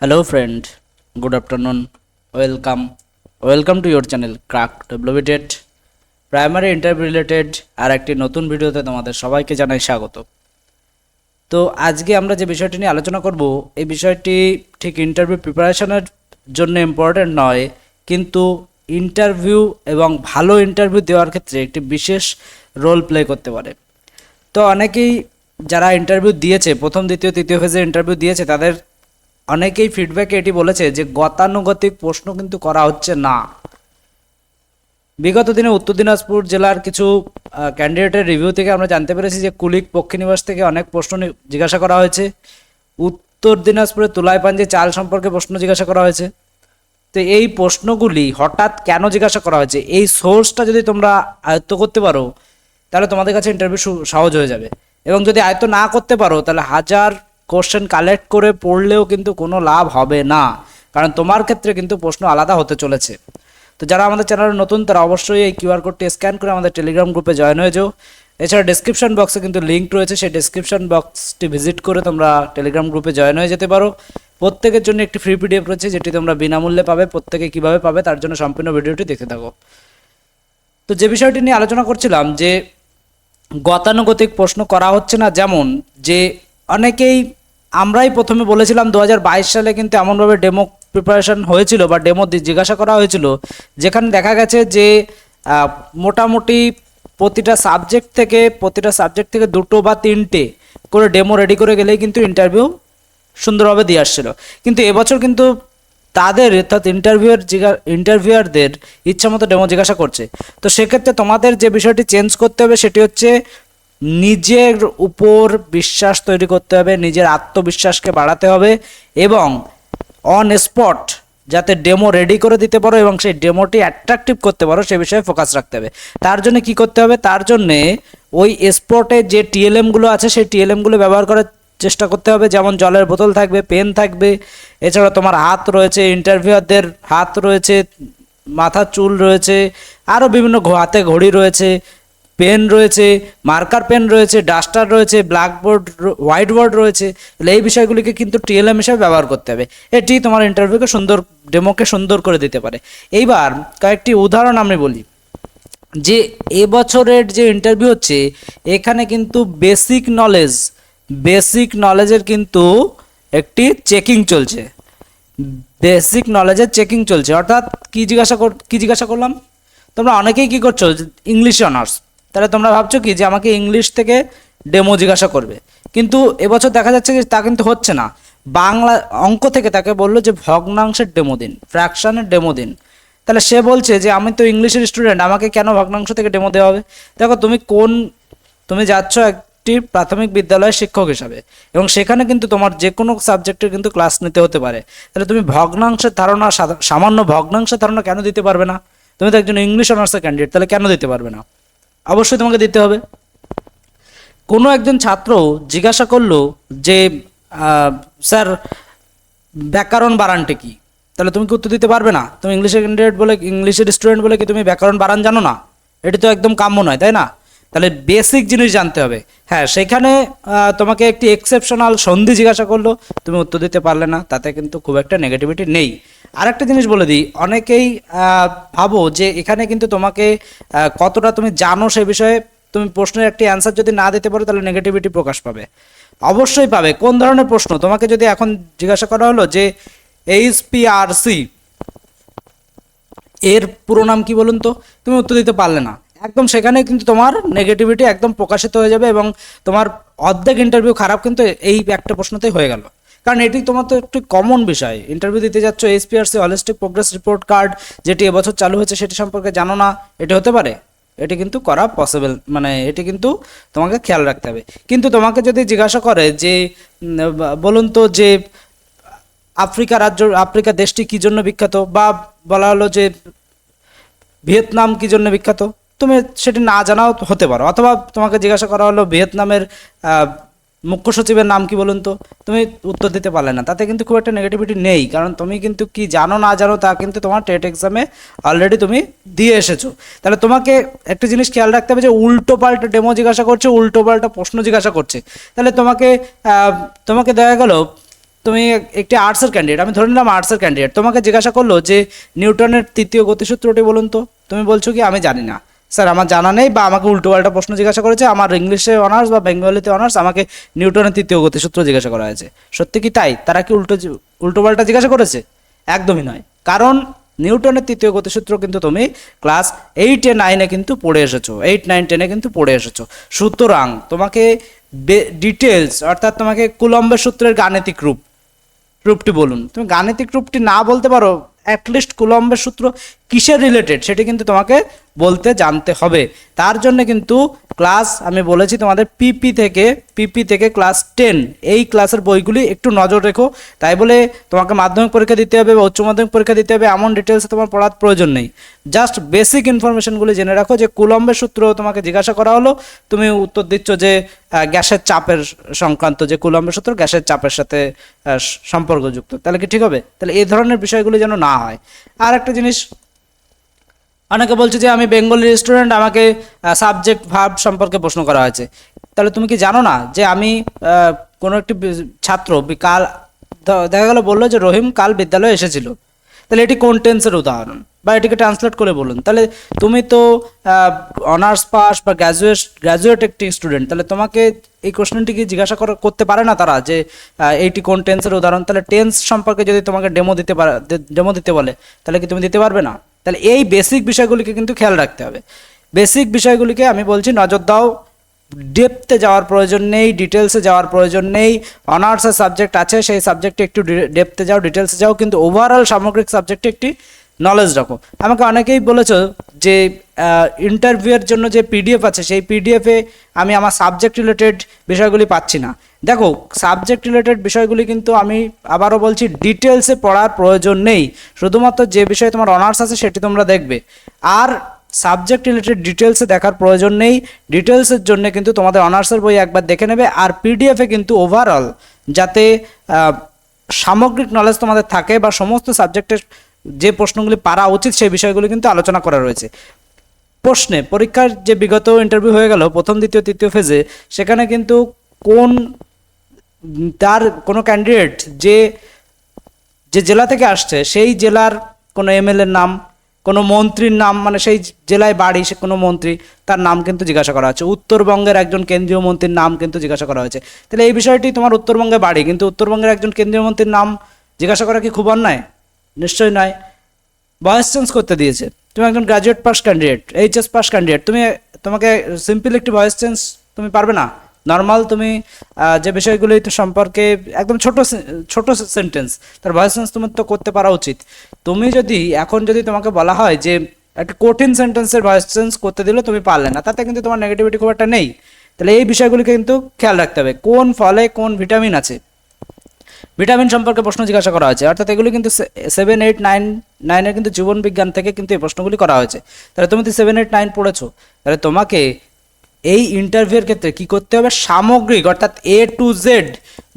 Hello friend, good afternoon, welcome to your channel Crack Developed primary interview related আর একটি নতুন ভিডিওতে তোমাদের সবাইকে জানাই স্বাগত। তো আজকে আমরা যে বিষয়টি নিয়ে আলোচনা করব এই বিষয়টি ঠিক ইন্টারভিউ প্রিপারেশনের জন্য ইম্পর্টেন্ট নয়, কিন্তু ইন্টারভিউ এবং ভালো ইন্টারভিউ দেওয়ার ক্ষেত্রে একটি বিশেষ রোল প্লে করতে পারে। তো অনেকেই যারা ইন্টারভিউ দিয়েছে, প্রথম দ্বিতীয় তৃতীয় ফেজে ইন্টারভিউ দিয়েছে, তাদের অনেকেই ফিডব্যাকে এটি বলেছে যে গতানুগতিক প্রশ্ন কিন্তু করা হচ্ছে না। বিগত দিনে উত্তর দিনাজপুর জেলার কিছু ক্যান্ডিডেটের রিভিউ থেকে আমরা জানতে পেরেছি যে কুলিক পক্ষীনিবাস থেকে অনেক প্রশ্ন জিজ্ঞাসা করা হয়েছে। উত্তর দিনাজপুরে তুলাইপাঞ্জি চাল সম্পর্কে প্রশ্ন জিজ্ঞাসা করা হয়েছে। তো এই প্রশ্নগুলি হঠাৎ কেন জিজ্ঞাসা করা হয়েছে, এই সোর্সটা যদি তোমরা আয়ত্ত করতে পারো তাহলে তোমাদের কাছে ইন্টারভিউ সহজ হয়ে যাবে। এবং যদি আয়ত্ত না করতে পারো তাহলে হাজার কোশ্চেন কালেক্ট করে পড়লেও কিন্তু কোনো লাভ হবে না, কারণ তোমার ক্ষেত্রে কিন্তু প্রশ্ন আলাদা হতে চলেছে। তো যারা আমাদের চ্যানেলে নতুন তারা অবশ্যই এই কিউআর কোডটি স্ক্যান করে আমাদের টেলিগ্রাম গ্রুপে জয়েন হয়ে যাও। এছাড়া ডেসক্রিপশন বক্সে কিন্তু লিঙ্ক রয়েছে, সেই ডেসক্রিপশন বক্সটি ভিজিট করে তোমরা টেলিগ্রাম গ্রুপে জয়েন হয়ে যেতে পারো। প্রত্যেকের জন্য একটি ফ্রি পিডিএফ রয়েছে যেটি তোমরা বিনামূল্যে পাবে। প্রত্যেকে কীভাবে পাবে তার জন্য সম্পূর্ণ ভিডিওটি দেখতে থাকো। তো যে বিষয়টি নিয়ে আলোচনা করছিলাম যে গতানুগতিক প্রশ্ন করা হচ্ছে না, যেমন যে অনেকেই আমরাই প্রথমে বলেছিলাম 2022 সালে কিন্তু এমনভাবে ডেমো প্রিপারেশন হয়েছিল বা ডেমো জিজ্ঞাসা করা হয়েছিল যেখানে দেখা গেছে যে মোটামুটি প্রতিটা সাবজেক্ট থেকে দুটো বা তিনটে করে ডেমো রেডি করে গেলেই কিন্তু ইন্টারভিউ সুন্দরভাবে দিয়ে আসছিল। কিন্তু এবছর কিন্তু তাদের অর্থাৎ ইন্টারভিউয়ারদের ইচ্ছামতো ডেমো জিজ্ঞাসা করছে। তো সেক্ষেত্রে তোমাদের যে বিষয়টি চেঞ্জ করতে হবে সেটি হচ্ছে নিজের উপর বিশ্বাস তৈরি করতে হবে, নিজের আত্মবিশ্বাসকে বাড়াতে হবে এবং অন স্পট যাতে ডেমো রেডি করে দিতে পারো এবং সেই ডেমোটি অ্যাট্রাকটিভ করতে পারো সে বিষয়ে ফোকাস রাখতে হবে। তার জন্য কি করতে হবে, তার জন্যে ওই স্পটে যে টিএলএমগুলো আছে সেই টিএলএমগুলো ব্যবহার করার চেষ্টা করতে হবে। যেমন জলের বোতল থাকবে, পেন থাকবে, এছাড়া তোমার হাত রয়েছে, ইন্টারভিউয়ারদের হাত রয়েছে, মাথার চুল রয়েছে, আরও বিভিন্ন হাতে ঘড়ি রয়েছে, পেন রয়েছে, মার্কার পেন রয়েছে, ডাস্টার রয়েছে, ব্ল্যাকবোর্ড, হোয়াইট বোর্ড রয়েছে। তাহলে এই বিষয়গুলিকে কিন্তু টিএলএম হিসেবে ব্যবহার করতে হবে। এটি তোমার ইন্টারভিউকে ডেমোকে সুন্দর করে দিতে পারে। এইবার কয়েকটি উদাহরণ আমি বলি যে এবছরের যে ইন্টারভিউ হচ্ছে এখানে কিন্তু বেসিক নলেজের কিন্তু একটি চেকিং চলছে, অর্থাৎ কি জিজ্ঞাসা করলাম, তোমরা অনেকেই কি করছো, ইংলিশ অনার্স, তাহলে তোমরা ভাবছো কি যে আমাকে ইংলিশ থেকে ডেমো জিজ্ঞাসা করবে, কিন্তু এবছর দেখা যাচ্ছে যে তা কিন্তু হচ্ছে না। বাংলা অঙ্ক থেকে তাকে বললো যে ভগ্নাংশের ডেমো দিন, ফ্র্যাকশনের ডেমো দিন। তাহলে সে বলছে যে আমি তো ইংলিশের স্টুডেন্ট, আমাকে কেন ভগ্নাংশ থেকে ডেমো দেওয়া হবে? দেখো তুমি যাচ্ছ একটি প্রাথমিক বিদ্যালয়ের শিক্ষক হিসাবে এবং সেখানে কিন্তু তোমার যে কোনো সাবজেক্টের কিন্তু ক্লাস নিতে হতে পারে। তাহলে তুমি সামান্য ভগ্নাংশের ধারণা কেন দিতে পারবে না? তুমি তো একজন ইংলিশ অনার্সের ক্যান্ডিডেট, তাহলে কেন দিতে পারবে না? অবশ্যই তোমাকে দিতে হবে। কোনো একজন ছাত্র জিজ্ঞাসা করলো যে স্যার ব্যাকরণ বানানটা কি, তাহলে তুমি কি উত্তর দিতে পারবে না? তুমি ইংলিশের স্টুডেন্ট বলে কি তুমি ব্যাকরণ বানান জানো না? এটি তো একদম কাম্য নয়, তাই না? তাহলে বেসিক জিনিস জানতে হবে। হ্যাঁ, সেখানে তোমাকে একটি এক্সেপশনাল সন্ধি জিজ্ঞাসা করলো, তুমি উত্তর দিতে পারলে না, তাতে কিন্তু খুব একটা নেগেটিভিটি নেই। আরেকটা জিনিস বলে দিই, অনেকেই ভাবো যে এখানে কিন্তু তোমাকে কতটা তুমি জানো সে বিষয়ে, তুমি প্রশ্নের একটি অ্যান্সার যদি না দিতে পারো তাহলে নেগেটিভিটি প্রকাশ পাবে। অবশ্যই পাবে। কোন ধরনের প্রশ্ন? তোমাকে যদি এখন জিজ্ঞাসা করা হলো যে HPRC এর পুরো নাম কি বলুন তো, তুমি উত্তর দিতে পারলে না, একদম সেখানে কিন্তু তোমার নেগেটিভিটি একদম প্রকাশিত হয়ে যাবে এবং তোমার অর্ধেক ইন্টারভিউ খারাপ কিন্তু এই একটা প্রশ্নতেই হয়ে গেল। কারণ এটি তোমার তো একটু কমন বিষয়, ইন্টারভিউ দিতে যাচ্ছ, HPRC holistic progress report card যেটি এবছর চালু হয়েছে সেটি সম্পর্কে জানো না, এটি হতে পারে? এটি কিন্তু করা পসিবল, এটি কিন্তু তোমাকে খেয়াল রাখতে হবে। কিন্তু তোমাকে যদি জিজ্ঞাসা করে যে বলুন তো যে আফ্রিকা দেশটি কি জন্য বিখ্যাত, বা বলা হলো যে ভিয়েতনাম কি জন্য বিখ্যাত, তুমি সেটি না জানাও হতে পারো। অথবা তোমাকে জিজ্ঞাসা করা হলো ভিয়েতনামের মুখ্য সচিবের নাম কি বলুন তো, তুমি উত্তর দিতে পারলে না, তাতে কিন্তু খুব একটা নেগেটিভিটি নেই, কারণ তুমি কিন্তু কি জানো না জানো তা কিন্তু তোমার টেট এক্সামে অলরেডি তুমি দিয়ে এসেছো। তাহলে তোমাকে একটা জিনিস খেয়াল রাখতে হবে যে উল্টো পাল্টা ডেমো জিজ্ঞাসা করছে, উল্টো পাল্টা প্রশ্ন জিজ্ঞাসা করছে, তাহলে তোমাকে দেখা গেল তুমি একটি আর্টসের ক্যান্ডিডেট, আমি ধরে নিলাম আর্টসের ক্যান্ডিডেট, তোমাকে জিজ্ঞাসা করলো যে নিউটনের তৃতীয় গতিসূত্রটি বলুন তো, তুমি বলছো কি আমি জানি না স্যার, আমার জানা নেই, বা আমাকে উল্টোপাল্টা প্রশ্ন জিজ্ঞাসা করেছে, আমার ইংলিশে অনার্স বা বেঙ্গলিতে অনার্স, আমাকে নিউটনের তৃতীয় গতিসূত্র জিজ্ঞাসা করা হয়েছে। সত্যি কি তাই? তারা কি উল্টোপাল্টা জিজ্ঞাসা করেছে? একদমই নয়, কারণ নিউটনের তৃতীয় গতিসূত্র কিন্তু তুমি ক্লাস 8-9 কিন্তু পড়ে এসেছো, 8-9-10 কিন্তু পড়ে এসেছো। সুতরাং তোমাকে ডিটেলস, অর্থাৎ তোমাকে কুলম্বের সূত্রের গাণিতিক রূপটি বলুন, তুমি গাণিতিক রূপটি না বলতে পারো, অ্যাটলিস্ট কুলম্বের সূত্র কিসের রিলেটেড সেটি কিন্তু তোমাকে বলতে জানতে হবে। তার জন্য কিন্তু ক্লাস, আমি বলেছি তোমাদের পিপি থেকে ক্লাস 10 এই ক্লাসের বইগুলি একটু নজর রেখো। তাই বলে তোমাকে মাধ্যমিক পরীক্ষা দিতে হবে বা উচ্চ মাধ্যমিক পরীক্ষা দিতে হবে এমন ডিটেলসে তোমার পড়ার প্রয়োজন নেই। জাস্ট বেসিক ইনফরমেশনগুলি জেনে রাখো যে কুলম্বের সূত্র তোমাকে জিজ্ঞাসা করা হলো, তুমি উত্তর দিচ্ছ যে গ্যাসের চাপের সংক্রান্ত, যে কুলম্বের সূত্র গ্যাসের চাপের সাথে সম্পর্কযুক্ত, তাহলে কি ঠিক হবে? তাহলে এই ধরনের বিষয়গুলি যেন না হয়। আর একটা জিনিস, অনেকে বলছে যে আমি বেঙ্গলি স্টুডেন্ট, আমাকে সাবজেক্ট ভার্ব সম্পর্কে প্রশ্ন করা হয়েছে। তাহলে তুমি কি জানো না যে আমি কোনো একটি ছাত্র কাল, দেখা গেল বললো যে রহিম কাল বিদ্যালয়ে এসেছিল, তাহলে এটি কোন টেন্সের উদাহরণ, বা এটিকে ট্রান্সলেট করে বলুন। তাহলে তুমি তো অনার্স পাস বা গ্র্যাজুয়েট একটি স্টুডেন্ট, তাহলে তোমাকে এই কোশ্চেনটি কি জিজ্ঞাসা করতে পারে না তারা যে এইটি কোন টেন্সের উদাহরণ? তাহলে টেন্স সম্পর্কে যদি তোমাকে ডেমো দিতে বলে, তাহলে কি তুমি দিতে পারবে না? তাহলে এই বেসিক বিষয়গুলিকে কিন্তু খেয়াল রাখতে হবে। বেসিক বিষয়গুলিকে আমি বলছি নজর দাও, ডেপথে যাওয়ার প্রয়োজন নেই, ডিটেলসে যাওয়ার প্রয়োজন নেই। অনার্সের সাবজেক্ট আছে, সেই সাবজেক্টে একটু ডেপথে যাও, ডিটেলসে যাও, কিন্তু ওভারঅল সামগ্রিক সাবজেক্টে একটি নলেজ রাখো। আমাকে অনেকেই বলেছো যে ইন্টারভিউয়ের জন্য যে পিডিএফ আছে, সেই পিডিএফে আমি আমার সাবজেক্ট রিলেটেড বিষয়গুলি পাচ্ছি না। দেখো, সাবজেক্ট রিলেটেড বিষয়গুলি কিন্তু আমি আবারও বলছি ডিটেলসে পড়ার প্রয়োজন নেই, শুধুমাত্র যে বিষয়ে তোমার অনার্স আছে সেটি তোমরা দেখবে, আর সাবজেক্ট রিলেটেড ডিটেলসে দেখার প্রয়োজন নেই। ডিটেলসের জন্য কিন্তু তোমাদের অনার্সের বই একবার দেখে নেবে, আর পিডিএফে কিন্তু ওভারঅল যাতে সামগ্রিক নলেজ তোমাদের থাকে বা সমস্ত সাবজেক্টের যে প্রশ্নগুলি পারা উচিত সেই বিষয়গুলি কিন্তু আলোচনা করা রয়েছে। প্রশ্নে পরীক্ষার যে বিগত ইন্টারভিউ হয়ে গেল প্রথম দ্বিতীয় তৃতীয় ফেজে, সেখানে কিন্তু তার কোনো ক্যান্ডিডেট যে জেলা থেকে আসছে সেই জেলার কোনো এমএলএর নাম, কোনো মন্ত্রীর নাম, মানে সেই জেলায় বাড়ি সে কোনো মন্ত্রী, তার নাম কিন্তু জিজ্ঞাসা করা হচ্ছে। উত্তরবঙ্গের একজন কেন্দ্রীয় মন্ত্রীর নাম কিন্তু জিজ্ঞাসা করা হয়েছে। তাহলে এই বিষয়টি তোমার উত্তরবঙ্গে বাড়ি, কিন্তু উত্তরবঙ্গের একজন কেন্দ্রীয় মন্ত্রীর নাম জিজ্ঞাসা করা কি খুব অন্যায়? নিশ্চয়ই নয়। ভয়েস চেঞ্জ করতে দিয়েছে, তুমি একজন graduate pass candidate, HS pass candidate, তোমাকে সিম্পল একটি ভয়েস চেঞ্জ তুমি পারবে না? নর্মাল তুমি যে বিষয়গুলি সম্পর্কে একদম ছোট সেন্টেন্স, তার ভয়েস চেঞ্জ তুমি তো করতে পারা উচিত। তুমি যদি এখন তোমাকে বলা হয় যে একটা কঠিন সেন্টেন্সের ভয়েস চেঞ্জ করতে দিলে তুমি পারলে না, তাতে কিন্তু তোমার নেগেটিভিটি খুব একটা নেই। তাহলে এই বিষয়গুলিকে কিন্তু খেয়াল রাখতে হবে। কোন ফলে কোন ভিটামিন আছে, ভিটামিন সম্পর্কে প্রশ্ন জিজ্ঞাসা করা হয়েছে, অর্থাৎ এগুলি কিন্তু 7, 8, 9 কিন্তু জীবন বিজ্ঞান থেকে কিন্তু এই প্রশ্নগুলি করা হয়েছে। তাহলে তুমি তো 7, 8, 9 পড়েছো, তাহলে তোমাকে এই ইন্টারভিউয়ের ক্ষেত্রে কি করতে হবে? সামগ্রিক, অর্থাৎ A to Z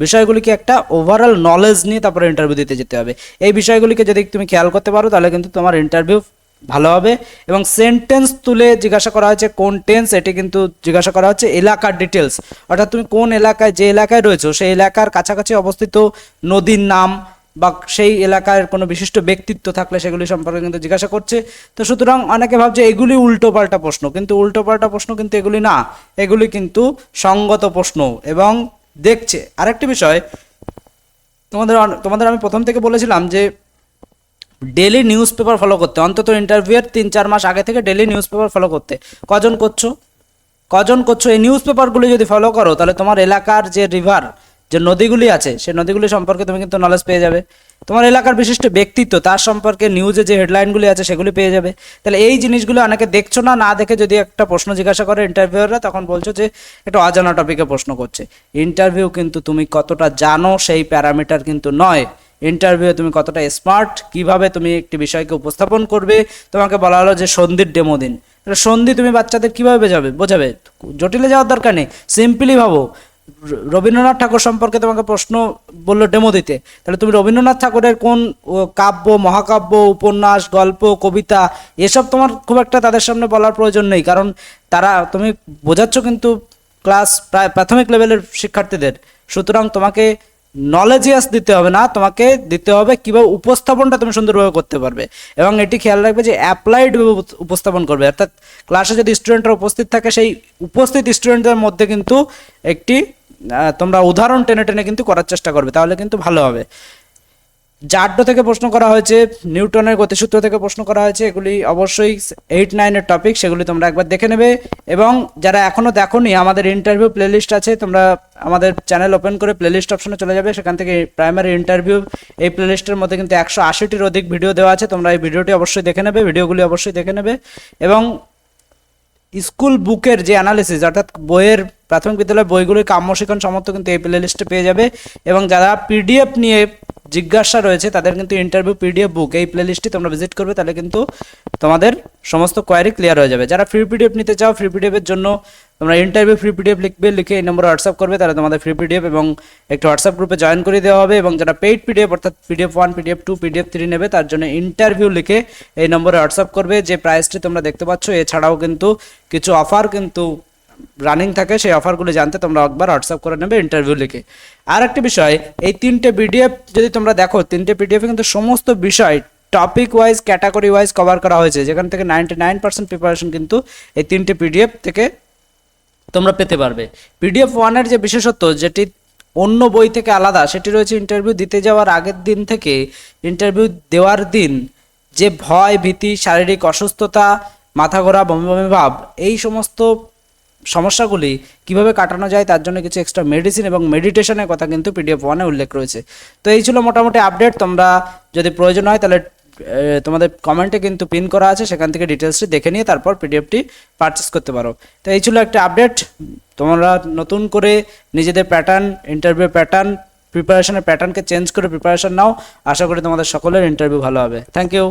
বিষয়গুলিকে একটা ওভারঅল নলেজ নিয়ে তারপরে ইন্টারভিউ দিতে যেতে হবে। এই বিষয়গুলিকে যদি তুমি খেয়াল করতে পারো, তাহলে কিন্তু তোমার ইন্টারভিউ ভালো হবে। এবং সেন্টেন্স তুলে জিজ্ঞাসা করা হয়েছে কোন টেন্স, এটি কিন্তু জিজ্ঞাসা করা হচ্ছে এলাকার ডিটেলস, অর্থাৎ তুমি কোন এলাকায়, যে এলাকায় রয়েছো সেই এলাকার কাছাকাছি অবস্থিত নদীর নাম বা সেই এলাকার কোনো বিশিষ্ট ব্যক্তিত্ব থাকলে সেগুলি সম্পর্কে কিন্তু জিজ্ঞাসা করছে। তো সুতরাং অনেকে ভাবছে এগুলি উল্টোপাল্টা প্রশ্ন, কিন্তু উল্টোপাল্টা প্রশ্ন কিন্তু এগুলি না, এগুলি কিন্তু সঙ্গত প্রশ্ন। এবং দেখছে আরেকটি বিষয়, তোমাদের আমি প্রথম থেকে বলেছিলাম যে ডেলি নিউজ পেপার ফলো করতে, অন্তত ইন্টারভিউয়ের 3-4 মাস আগে থেকে ডেলি নিউজ পেপার ফলো করতে। কজন করছো? এই নিউজ পেপারগুলি যদি ফলো করো, তাহলে তোমার এলাকার যে রিভার, যে নদীগুলি আছে, সেই নদীগুলি সম্পর্কে তুমি কিন্তু নলেজ পেয়ে যাবে। তোমার এলাকার বিশিষ্ট ব্যক্তিত্ব, তার সম্পর্কে নিউজে যে হেডলাইনগুলি আছে সেগুলি পেয়ে যাবে। তাহলে এই জিনিসগুলো অনেকে দেখছো না, না দেখে যদি একটা প্রশ্ন জিজ্ঞাসা করে ইন্টারভিউয়াররা, তখন বলছো যে একটা অজানা টপিকে প্রশ্ন করছে। ইন্টারভিউ কিন্তু তুমি কতটা জানো সেই প্যারামিটার কিন্তু নয়। ইন্টারভিউ তুমি কতটা স্মার্ট, কিভাবে তুমি একটি বিষয়কে উপস্থাপন করবে। তোমাকে বলা হলো যে সন্ধির ডেমো দিন, সন্ধি তুমি বাচ্চাদের কীভাবে বোঝাবে? জটিলে যাওয়ার দরকার নেই, সিম্পলি ভাবো। রবীন্দ্রনাথ ঠাকুর সম্পর্কে তোমাকে প্রশ্ন বললো ডেমো দিতে, তাহলে তুমি রবীন্দ্রনাথ ঠাকুরের কোন কাব্য, মহাকাব্য, উপন্যাস, গল্প, কবিতা, এসব তোমার খুব একটা তাদের সামনে বলার প্রয়োজন নেই, কারণ তুমি বোঝাচ্ছ কিন্তু ক্লাস প্রায় প্রাথমিক লেভেলের শিক্ষার্থীদের। সুতরাং তোমাকে নলেজিয়াস দিতে হবে না, তোমাকে দিতে হবে কীভাবে উপস্থাপনটা তুমি সুন্দরভাবে করতে পারবে। এবং এটি খেয়াল রাখবে যে অ্যাপ্লাইডভাবে উপস্থাপন করবে, অর্থাৎ ক্লাসে যদি স্টুডেন্টরা উপস্থিত থাকে সেই উপস্থিত স্টুডেন্টদের মধ্যে কিন্তু একটি তোমরা উদাহরণ টেনে টেনে কিন্তু করার চেষ্টা করবে, তাহলে কিন্তু ভালো হবে। জাড্ডো থেকে প্রশ্ন করা হয়েছে, নিউটনের গতিসূত্র থেকে প্রশ্ন করা হয়েছে, এগুলি অবশ্যই 8-9-এর টপিক, সেগুলি তোমরা একবার দেখে নেবে। এবং যারা এখনও দেখোনি, আমাদের ইন্টারভিউ প্লেলিস্ট আছে, তোমরা আমাদের চ্যানেল ওপেন করে প্লেলিস্ট অপশনে চলে যাবে, সেখান থেকে প্রাইমারি ইন্টারভিউ এই প্লেলিস্টের মধ্যে কিন্তু 180-টির অধিক ভিডিও দেওয়া আছে, তোমরা এই ভিডিওটি অবশ্যই দেখে নেবে, ভিডিওগুলি অবশ্যই দেখে নেবে। এবং স্কুল বুকের যে অ্যানালিসিস, অর্থাৎ বইয়ের প্রাথমিক বিদ্যালয়ের বইগুলির কাম্য শিক্ষণ সমর্থ কিন্তু এই প্লেলিস্টে পেয়ে যাবে। এবং যারা পিডিএফ নিয়ে জিজ্ঞাসা রয়েছে তাদের কিন্তু ইন্টারভিউ পিডিএফ বুক এই প্লেলিস্টটি তোমরা ভিজিট করবে, তাহলে কিন্তু তোমাদের সমস্ত কোয়ারি ক্লিয়ার হয়ে যাবে। যারা ফ্রি পিডিএফ নিতে চাও, ফ্রি পিডিএফের জন্য তোমরা ইন্টারভিউ ফ্রি পিডিএফ লিখবে, লিখে এই নম্বরে হোয়াটসঅ্যাপ করবে, তাহলে তোমাদের ফ্রি পিডিএফ এবং একটা হোয়াটসঅ্যাপ গ্রুপে জয়েন করে দেওয়া হবে। এবং যারা পেইড পিডিএফ অর্থাৎ পিডিএফ 1, পিডিএফ 2, পিডিএফ 3 নেবে, তার জন্য ইন্টারভিউ লিখে এই নম্বরে হোয়াটসঅ্যাপ করবে। যে প্রাইসটি তোমরা দেখতে পাচ্ছ, এছাড়াও কিন্তু কিছু অফার কিন্তু রানিং থাকে, সেই অফারগুলি জানতে তোমরা একবার হোয়াটসঅ্যাপ করে নেবে ইন্টারভিউ লিখে। আর একটি বিষয়, এই 3টে পিডিএফ যদি তোমরা দেখো, 3টে পিডিএফে কিন্তু সমস্ত বিষয় topic wise, category wise cover করা হয়েছে, যেখান থেকে 99% প্রিপারেশন কিন্তু এই 3টে পিডিএফ থেকে তোমরা পেতে পারবে। পিডিএফ 1-এর যে বিশেষত্ব, যেটি অন্য বই থেকে আলাদা, সেটি রয়েছে ইন্টারভিউ দিতে যাওয়ার আগের দিন থেকে ইন্টারভিউ দেওয়ার দিন যে ভয়, ভীতি, শারীরিক অসুস্থতা, মাথা ঘোরা, বমি বমি ভাব, এই সমস্ত সমস্যাগুলি কিভাবে কাটানো যায় তার জন্য কিছু এক্সট্রা মেডিসিন এবং মেডিটেশনের কথা কিন্তু পিডিএফ 1-এ উল্লেখ রয়েছে। তো এই ছিল মোটামুটি আপডেট। তোমরা যদি প্রয়োজন হয় তাহলে তোমাদের কমেন্টে কিন্তু পিন করা আছে, সেখান থেকে ডিটেলসটি দেখে নিয়ে তারপর পিডিএফটি পারচেস করতে পারো। তো এই ছিল একটা আপডেট। তোমরা নতুন করে নিজেদের প্যাটার্ন, ইন্টারভিউ প্যাটার্ন, প্রিপারেশনের প্যাটার্নকে চেঞ্জ করে প্রিপারেশন নাও। আশা করি তোমাদের সকলের ইন্টারভিউ ভালো হবে। Thank you.